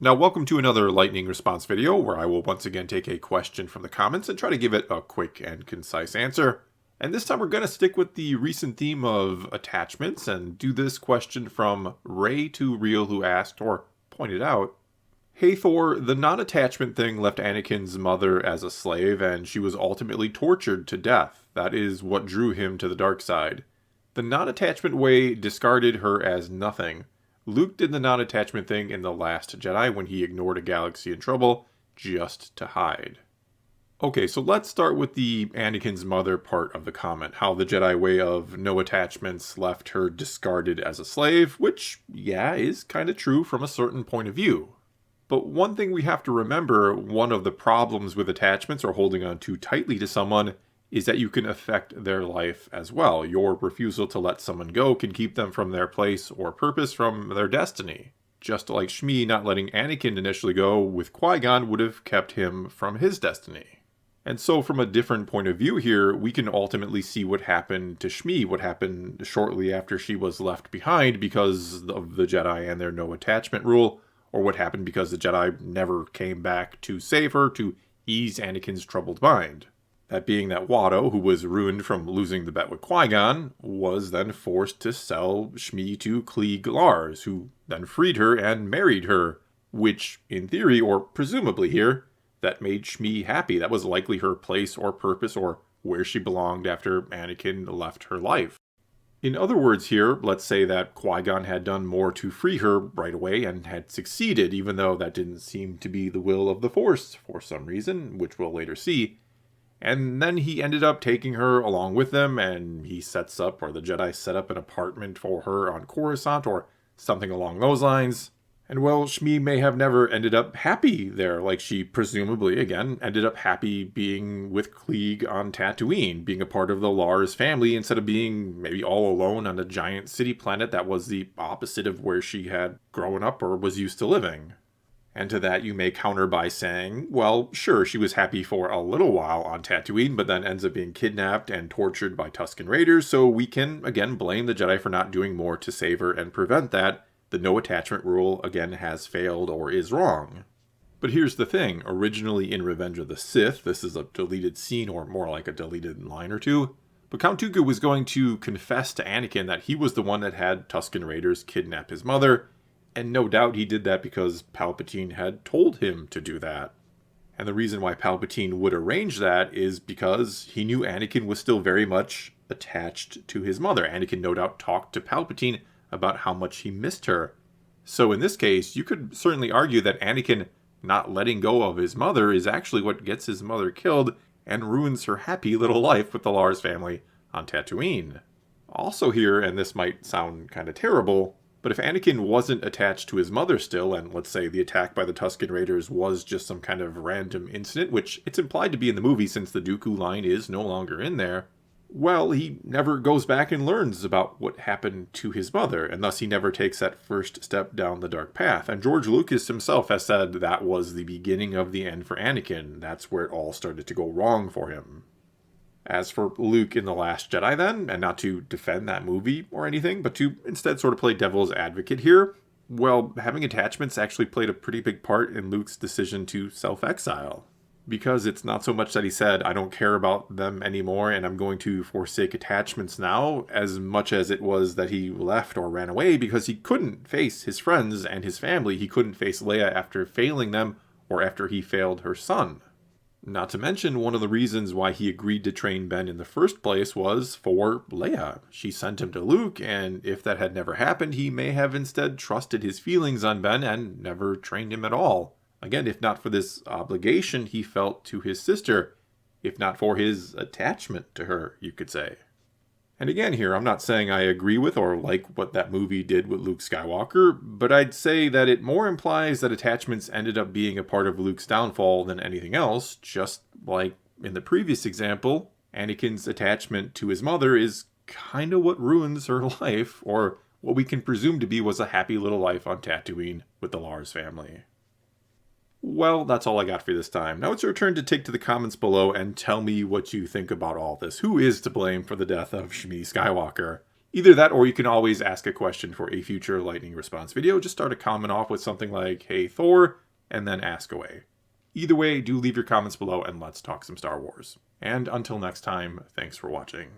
Now, welcome to another lightning response video where I will once again take a question from the comments and try to give it a quick and concise answer. And this time we're going to stick with the recent theme of attachments and do this question from Ray to Real, who asked, or pointed out, "Hey Thor, the non-attachment thing left Anakin's mother as a slave and she was ultimately tortured to death. That is what drew him to the dark side. The non-attachment way discarded her as nothing. Luke did the non-attachment thing in The Last Jedi when he ignored a galaxy in trouble just to hide." Okay, so let's start with the Anakin's mother part of the comment, how the Jedi way of no attachments left her discarded as a slave, which, yeah, is kind of true from a certain point of view. But one thing we have to remember, one of the problems with attachments or holding on too tightly to someone is that you can affect their life as well. Your refusal to let someone go can keep them from their place or purpose, from their destiny. Just like Shmi not letting Anakin initially go with Qui-Gon would have kept him from his destiny. And so from a different point of view here, we can ultimately see what happened to Shmi, what happened shortly after she was left behind because of the Jedi and their no attachment rule, or what happened because the Jedi never came back to save her, to ease Anakin's troubled mind. That being that Watto, who was ruined from losing the bet with Qui-Gon, was then forced to sell Shmi to Klieg Lars, who then freed her and married her, which, in theory, or presumably here, that made Shmi happy. That was likely her place or purpose or where she belonged after Anakin left her life. In other words here, let's say that Qui-Gon had done more to free her right away and had succeeded, even though that didn't seem to be the will of the Force for some reason, which we'll later see. And then he ended up taking her along with them, and he sets up, or the Jedi set up an apartment for her on Coruscant, or something along those lines. And well, Shmi may have never ended up happy there, like she presumably, again, ended up happy being with Klieg on Tatooine, being a part of the Lars family, instead of being maybe all alone on a giant city planet that was the opposite of where she had grown up or was used to living. And to that you may counter by saying, well, sure, she was happy for a little while on Tatooine, but then ends up being kidnapped and tortured by Tusken Raiders, so we can, again, blame the Jedi for not doing more to save her and prevent that. The no attachment rule, again, has failed or is wrong. But here's the thing, originally in Revenge of the Sith, this is a deleted scene or more like a deleted line or two, but Count Dooku was going to confess to Anakin that he was the one that had Tusken Raiders kidnap his mother, and no doubt he did that because Palpatine had told him to do that. And the reason why Palpatine would arrange that is because he knew Anakin was still very much attached to his mother. Anakin no doubt talked to Palpatine about how much he missed her. So in this case, you could certainly argue that Anakin not letting go of his mother is actually what gets his mother killed and ruins her happy little life with the Lars family on Tatooine. Also here, and this might sound kind of terrible, but if Anakin wasn't attached to his mother still, and let's say the attack by the Tusken Raiders was just some kind of random incident, which it's implied to be in the movie since the Dooku line is no longer in there, well, he never goes back and learns about what happened to his mother, and thus he never takes that first step down the dark path. And George Lucas himself has said that was the beginning of the end for Anakin. That's where it all started to go wrong for him. As for Luke in The Last Jedi then, and not to defend that movie or anything, but to instead sort of play devil's advocate here, well, having attachments actually played a pretty big part in Luke's decision to self-exile. Because it's not so much that he said, I don't care about them anymore and I'm going to forsake attachments now, as much as it was that he left or ran away because he couldn't face his friends and his family. He couldn't face Leia after failing them or after he failed her son. Not to mention, one of the reasons why he agreed to train Ben in the first place was for Leia. She sent him to Luke, and if that had never happened, he may have instead trusted his feelings on Ben and never trained him at all. Again, if not for this obligation he felt to his sister, if not for his attachment to her, you could say. And again here, I'm not saying I agree with or like what that movie did with Luke Skywalker, but I'd say that it more implies that attachments ended up being a part of Luke's downfall than anything else, just like in the previous example, Anakin's attachment to his mother is kind of what ruins her life, or what we can presume to be was a happy little life on Tatooine with the Lars family. Well, that's all I got for this time. Now it's your turn to take to the comments below and tell me what you think about all this. Who is to blame for the death of Shmi Skywalker? Either that, or you can always ask a question for a future lightning response video. Just start a comment off with something like, "Hey Thor," and then ask away. Either way, do leave your comments below and let's talk some Star Wars. And until next time, thanks for watching.